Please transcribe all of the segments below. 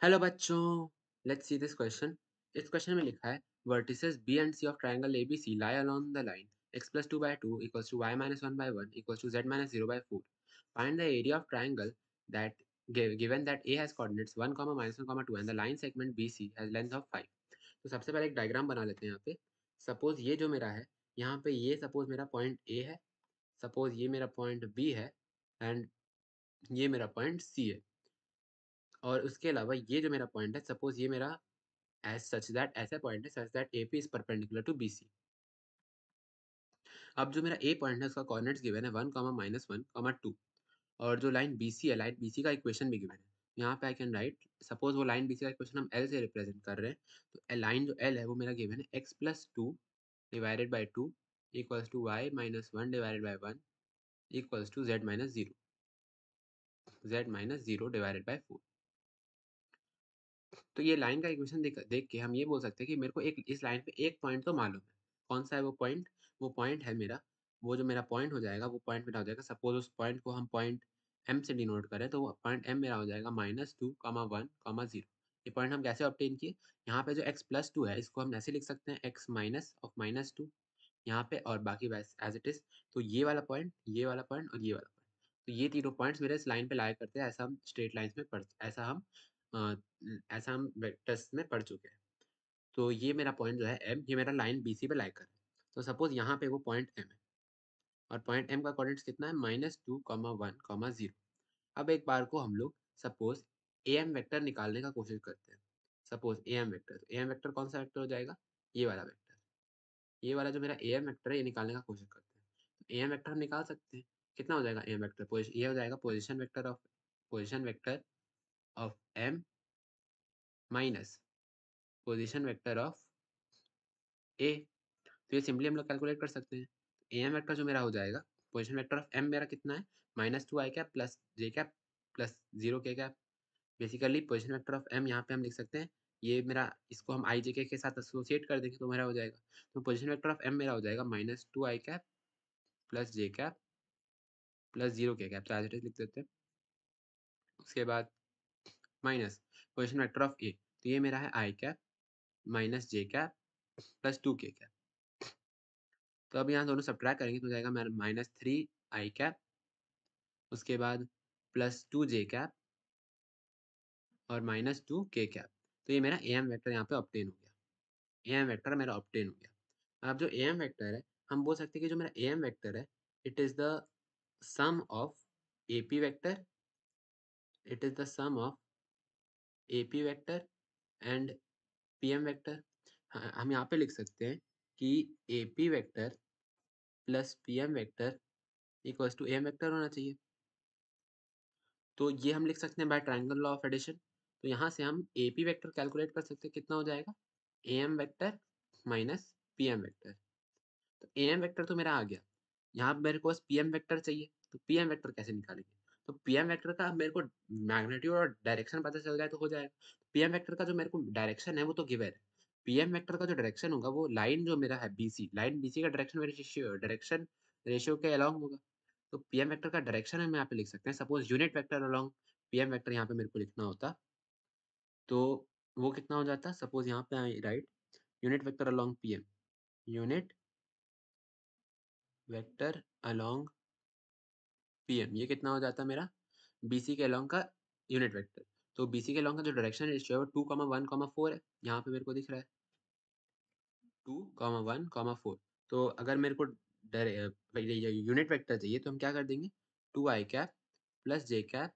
Hello बच्चों, let's see this question. इस question में लिखा है vertices B and C of triangle ABC lie along the line x plus 2 by 2 equals to y minus 1 by 1 equals to z minus 0 by 4. Find the area of triangle that given that A has coordinates 1, minus 1, 2 and the line segment BC has length of 5. तो सबसे पहले एक diagram बना लेते हैं यहाँ पे। Suppose ये जो मेरा है, यहाँ पे ये सपोज मेरा पॉइंट A है, सपोज ये मेरा पॉइंट B है एंड ये मेरा पॉइंट C है। और उसके अलावा ये जो मेरा पॉइंट है, सपोज ये मेरा as such that ऐसा पॉइंट है such that AP is perpendicular to BC। अब जो मेरा A पॉइंट है उसका कोऑर्डिनेट्स गिवन है 1, माइनस 1, 2 और जो लाइन BC है, लाइन BC का इक्वेशन भी गिवन है। यहाँ पे आई कैन राइट सपोज वो लाइन BC का इक्वेशन हम L से रिप्रेजेंट कर रहे हैं, तो लाइन जो L है वो मेरा गिवन है x plus 2 divided by 2 equals to y minus 1 divided by 1 equals to z minus 0 divided by 4। तो ये लाइन का इक्वेशन देख देख के हम ये बोल सकते हैं कि मेरे को एक इस लाइन पे एक पॉइंट तो मालूम है। कौन सा है वो पॉइंट? वो पॉइंट है मेरा, वो जो मेरा पॉइंट हो जाएगा वो पॉइंट मेरा हो जाएगा, सपोज उस पॉइंट को हम पॉइंट एम से डिनोट करें तो वो पॉइंट एम मेरा हो जाएगा -2, 1, 0। ये पॉइंट हम कैसे ऑब्टेन किए? यहाँ पे जो x प्लस 2 है इसको हम ऐसे लिख सकते हैं x माइनस ऑफ -2 यहाँ पे, और बाकी वैसे एज इट इज। तो ये वाला पॉइंट, ये वाला पॉइंट और ये वाला पॉइंट, तो ये तीनों पॉइंट्स मेरे इस लाइन पे लाया करते हैं। ऐसा हम स्ट्रेट लाइंस में पढ़ ऐसा हम वेक्टर्स में पढ़ चुके हैं। तो ये मेरा पॉइंट जो है एम, ये मेरा लाइन BC पे लाई कर है। तो सपोज यहाँ पे वो पॉइंट एम है और पॉइंट एम का कोऑर्डिनेट्स कितना है -2, 1, 0। अब एक बार को हम लोग सपोज ए एम वेक्टर निकालने का कोशिश करते हैं। Suppose A M vector, A M vector कौन सा वेक्टर हो जाएगा? ये वाला वेक्टर, ये वाला जो मेरा ए एम वेक्टर है ये निकालने का कोशिश करते हैं। तो ए एम वेक्टर हम निकाल सकते हैं। कितना हो जाएगा ए एम वेक्टर? ये हो जाएगा position vector of M minus position vector of A. तो ये सिंपली हम लोग कैलकुलेट कर सकते हैं। ए एम वेक्टर जो मेरा हो जाएगा, पोजीशन वेक्टर ऑफ एम मेरा कितना है? -2 i cap plus j cap plus 0 k cap. Basically position vector of M यहाँ पे हम लिख सकते हैं, ये मेरा, इसको हम i j k के साथ एसोसिएट कर देंगे तो मेरा हो जाएगा। तो पोजीशन वेक्टर ऑफ एम मेरा हो जाएगा -2 i cap plus j cap plus 0 k cap, तो एज इट इज लिख देते हैं। उसके बाद minus position vector of A, तो ये मेरा है i cap minus j cap plus 2 k cap. तो अब यहाँ दोनों सब्ट्रैक्ट करेंगे तो हो जाएगा मेरा -3 i कैप, उसके बाद प्लस 2 j कैप और -2 k कैप। तो ये मेरा ए एम वेक्टर यहाँ पे ऑब्टेन हो गया। ए एम वेक्टर मेरा ऑब्टेन हो गया। अब जो ए एम वेक्टर है, हम बोल सकते हैं कि जो मेरा ए एम वेक्टर है, it is the sum of A P vector, it is the sum of A P vector and P M vector. हम यहाँ पे लिख सकते हैं कि A P vector plus P M vector equals to A M vector होना चाहिए। तो ये हम लिख सकते हैं by triangle law of addition. तो यहाँ से हम ए पी वेक्टर कैलकुलेट कर सकते हैं, कितना हो जाएगा? A M vector minus P M vector. तो ए एम वेक्टर तो मेरा आ गया। यहाँ पे मेरे को बस पी एम वेक्टर चाहिए, तो पी एम वेक्टर कैसे निकालेंगे? तो पी एम वेक्टर का मेरे को मैग्नीट्यूड और डायरेक्शन पता चल जाए तो हो जाएगा। पी एम वेक्टर का जो मेरे को डायरेक्शन है वो तो गिवन है। पी एम वेक्टर का जो डायरेक्शन होगा वो लाइन जो मेरा है BC, लाइन BC का डायरेक्शन रेशियो के अलोंग होगा। तो पी एम वेक्टर का डायरेक्शन हम यहाँ पे लिख सकते हैं। Suppose unit vector along P M vector यहाँ पे मेरे को लिखना होता, तो वो कितना हो जाता? सपोज यहाँ पे I write unit vector along P M, unit vector along PM, ये कितना हो जाता मेरा? BC के अलोंग का यूनिट वेक्टर। तो BC के अलोंग का जो डायरेक्शन रेशियो है 2, 1, 4 है, यहाँ पे मेरे को दिख रहा है 2, 1, 4। तो अगर मेरे को यूनिट वेक्टर चाहिए तो हम क्या कर देंगे? 2 i cap plus j cap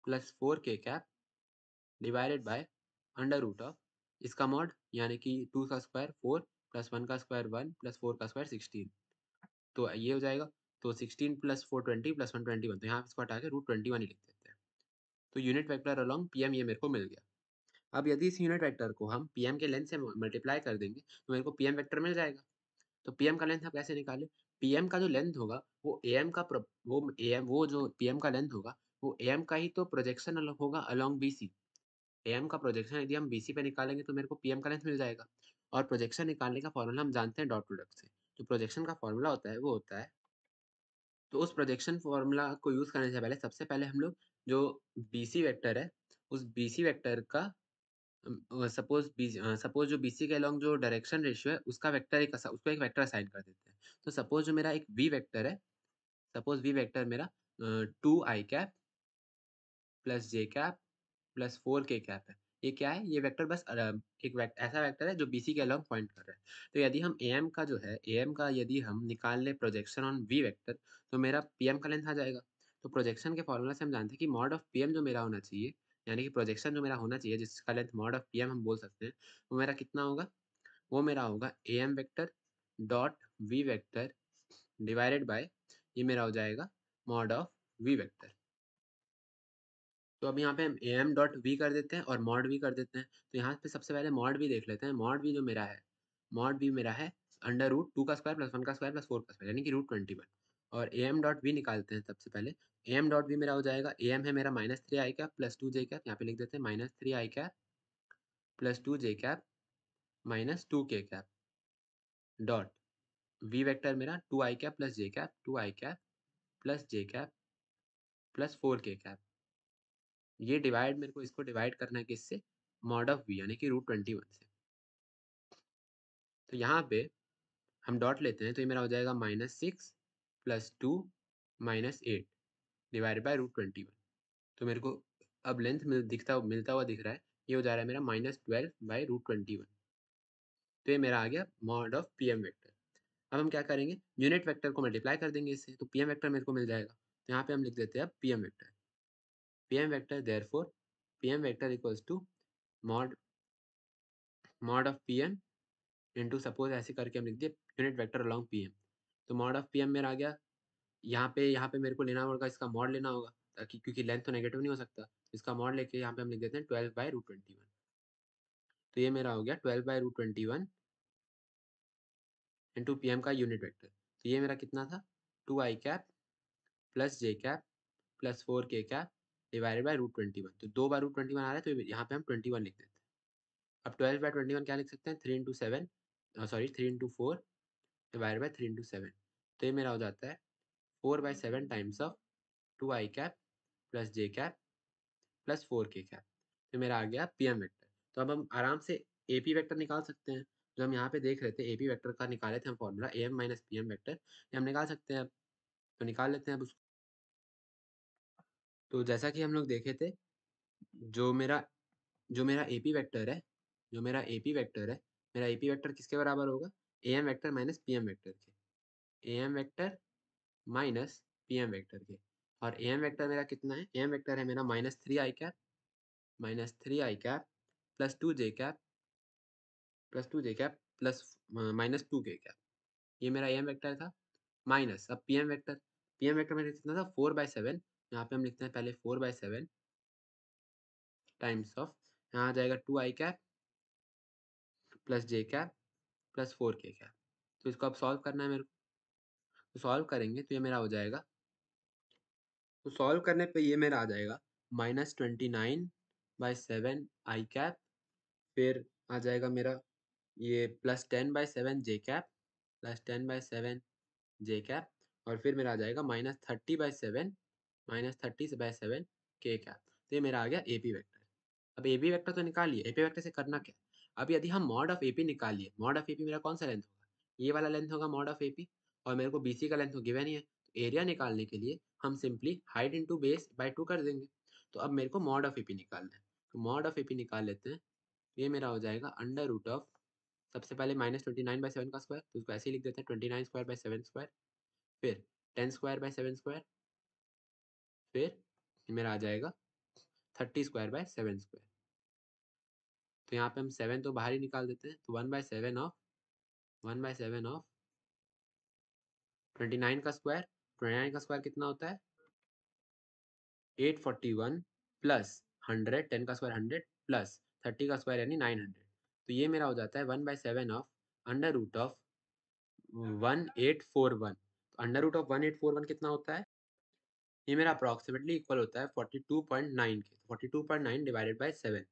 plus 4 k cap divided by under root of इसका मॉड, यानी कि 2 का स्क्वायर 4 प्लस 1 का स्क्वायर 1 प्लस 4 का स्क्वायर 16। तो ये हो जाएगा, तो 16 प्लस 4 20 प्लस 1 21, तो यहाँ इसको हटा के √21 ही लिख देते हैं। तो यूनिट वेक्टर अलोंग पीएम ये मेरे को मिल गया। अब यदि इस यूनिट वेक्टर को हम पीएम के लेंथ से मल्टीप्लाई कर देंगे तो मेरे को पीएम वेक्टर मिल जाएगा। तो पीएम का लेंथ हम कैसे निकालें? पीएम का जो लेंथ होगा वो एएम का वो एएम, वो जो पीएम का लेंथ होगा वो एएम का ही तो प्रोजेक्शन होगा अलोंग बीसी। एएम का प्रोजेक्शन यदि हम बीसी पे निकालेंगे तो मेरे को पीएम का लेंथ मिल जाएगा। और प्रोजेक्शन निकालने का फॉर्मूला हम जानते हैं डॉट प्रोडक्ट से। जो प्रोजेक्शन का फॉर्मूला होता है वो होता है, तो उस प्रोजेक्शन फॉर्मूला को यूज़ करने से पहले सबसे पहले हम लोग जो बीसी वेक्टर है उस BC वेक्टर का सपोज जो BC के अलॉन्ग जो डायरेक्शन रेशियो है उसको एक वेक्टर असाइन कर देते हैं। तो सपोज जो मेरा एक V वेक्टर है, सपोज V वेक्टर मेरा 2i cap plus j cap plus 4k cap है। ये क्या है? ये वेक्टर बस ऐसा वेक्टर है जो BC के अलॉन्ग पॉइंट कर रहा है। तो यदि हम AM का यदि हम निकाल ले प्रोजेक्शन ऑन V वेक्टर, तो मेरा PM का लेंथ आ जाएगा। तो प्रोजेक्शन के फॉर्मूला से हम जानते हैं कि मॉड ऑफ PM जो मेरा होना चाहिए, यानी कि प्रोजेक्शन जो मेरा होना चाहिए जिसका लेंथ मॉड ऑफ PM हम बोल सकते हैं, वो मेरा कितना होगा? वो मेरा होगा AM vector dot V vector divided by ये मेरा हो जाएगा मॉड ऑफ V वेक्टर। तो अब यहाँ पे हम AM डॉट V कर देते हैं और मॉड V कर देते हैं। तो यहाँ पे सबसे पहले मॉड V देख लेते हैं। मॉड V जो मेरा है, मॉड V मेरा है अंडर रूट 2 का स्क्वायर प्लस 1 का स्क्वायर प्लस 4 का स्क्वायर यानी कि रूट 21। और AM डॉट V निकालते हैं सबसे पहले। AM डॉट V मेरा हो जाएगा, AM है मेरा minus 3i cap plus 2j cap, यहाँ पे लिख देते हैं minus 3i cap plus 2j cap minus 2k cap dot V vector मेरा 2i cap plus j cap 2i cap plus j cap plus 4k cap. ये divide मेरे को इसको डिवाइड करना है किससे? मॉड ऑफ V यानी कि रूट 21 से। तो यहाँ पे हम डॉट लेते हैं तो ये मेरा हो जाएगा -6 plus 2 minus 8 divided by root 21। तो मेरे को अब लेंथ मिलता हुआ दिख रहा है, ये हो जा रहा है मेरा -12 बाय रूट 21। तो ये मेरा आ गया मॉड ऑफ PM वेक्टर। अब हम क्या करेंगे? यूनिट वेक्टर को मल्टीप्लाई कर देंगे इससे, तो PM वेक्टर मेरे को मिल जाएगा। तो यहाँ पे हम लिख देते हैं अब PM vector. PM vector therefore PM vector equals to mod mod of PM into suppose ऐसे करके हम लिख दिए यूनिट वेक्टर अलोंग PM। तो मॉड ऑफ PM मेरा आ गया। यहाँ पे मेरे को लेना होगा, इसका मॉड लेना होगा ताकि, क्योंकि लेंथ तो नेगेटिव नहीं हो सकता। इसका मॉड लेके यहाँ पे हम लिख देते हैं 12 बाय रूट 21। तो ये मेरा हो गया 12 बाय रूट 21 इंटू PM का यूनिट वेक्टर। तो ये मेरा कितना था? 2i cap plus j cap plus 4k cap divided by root 21। तो 2 बार रूट 21 आ रहा है तो यहाँ पे हम 21 लिख देते हैं। अब 12 बाय 21 क्या लिख सकते हैं? 3 into 7 sorry 3 into 4 divided by 3 into 7। तो ये मेरा हो जाता है 4 by 7 times of 2i cap plus j cap plus 4k cap. तो मेरा आ गया PM वेक्टर। तो अब हम आराम से AP वेक्टर निकाल सकते हैं। जो हम यहाँ पे देख रहे थे AP वेक्टर का निकाले थे हम formula AM minus PM vector, ये हम निकाल सकते हैं अब। तो निकाल लेते हैं अब उसको। तो जैसा कि हम लोग देखे थे, जो मेरा जो मेरा AP वेक्टर है जो मेरा AP वेक्टर है मेरा AP वेक्टर किसके बराबर होगा? AM vector minus PM vector के। AM vector minus PM vector के। और AM वेक्टर मेरा कितना है? AM वेक्टर है मेरा minus three i cap plus 2j cap plus minus 2k cap. ये मेरा AM वेक्टर था। माइनस अब PM वेक्टर मेरा कितना था? 4/7। यहाँ पे हम लिखते हैं पहले 4/7 टाइम्स ऑफ, यहाँ आ जाएगा 2i cap plus j cap plus 4k cap. तो इसको अब सॉल्व करना है मेरे को। तो सॉल्व करेंगे तो ये मेरा हो जाएगा, तो सॉल्व करने पे ये मेरा आ जाएगा -29/7 आई कैप, फिर आ जाएगा मेरा ये +10/7 जे कैप +10/7 जे कैप, और फिर मेरा आ जाएगा -30/7 के कैप। तो ये मेरा आ गया AP वेक्टर। अब AP वेक्टर तो निकाल लिए, AP वेक्टर से करना क्या? अब यदि हम मॉड ऑफ AP निकालिए, मॉड ऑफ AP मेरा कौन सा लेंथ होगा? ये वाला लेंथ होगा मॉड ऑफ AP, और मेरे को BC का लेंथ तो गिवन ही है। तो एरिया निकालने के लिए हम simply height into base by 2 कर देंगे। तो अब मेरे को मॉड ऑफ AP निकालना है, तो मॉड ऑफ AP निकाल लेते हैं। ये मेरा हो जाएगा अंडर रूट ऑफ, सबसे पहले -29/7 का स्क्वायर, तो उसको ऐसे ही लिख देते हैं 29 स्क्वायर बाय 7 स्क्वायर, फिर 10 स्क्वायर बाय 7 स्क्वायर, फिर मेरा आ जाएगा 30 स्क्वायर बाय 7 स्क्वायर। तो यहाँ पे हम 7 तो बाहर ही निकाल देते हैं, तो 1/7 ऑफ 29 का स्क्वायर, 29 का स्क्वायर कितना होता है? 841 प्लस 100, 10 का स्क्वायर 100 प्लस 30 का स्क्वायर यानी 900। तो ये मेरा हो जाता है 1/7 ऑफ अंडर रूट ऑफ 1841। तो अंडर रूट ऑफ 1841 कितना होता है? ये मेरा अप्रॉक्सीमेटली इक्वल होता है 42.9 के। 42.9 डिवाइडेड बाय 7,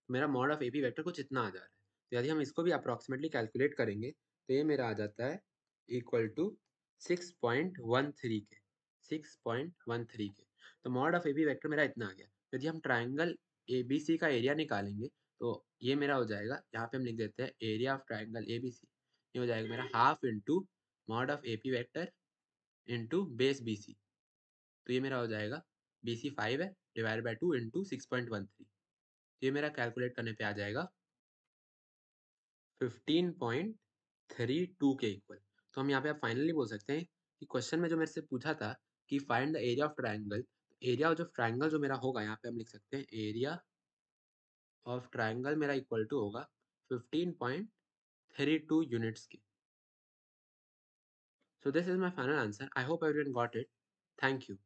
मेरा मॉड ऑफ AP वेक्टर कुछ इतना आ जा रहा है। तो यदि हम इसको भी अप्रॉक्सीमेटली कैलकुलेट करेंगे तो ये मेरा आ जाता है इक्वल टू 6.13 के। 6.13 के। तो मॉड ऑफ AP वेक्टर मेरा इतना आ गया। यदि हम ट्राइंगल ए बी सी का एरिया निकालेंगे तो ये मेरा हो जाएगा, यहाँ पे हम लिख देते हैं area of triangle A B C, ये हो जाएगा मेरा half into mod of A P vector into base B C. तो ये मेरा हो जाएगा बी सी 5 है डिवाइड बाई 2 इंटू 6.13। ये मेरा कैलकुलेट करने पे आ जाएगा 15.32 के इक्वल। तो हम यहाँ पे आप फाइनली बोल सकते हैं कि क्वेश्चन में जो मेरे से पूछा था कि find the area of triangle, area of triangle जो मेरा होगा यहाँ पे हम लिख सकते हैं एरिया ऑफ ट्राइंगल मेरा इक्वल टू होगा 15.32 यूनिट्स की। So this is my final answer. I hope everyone got it. Thank you.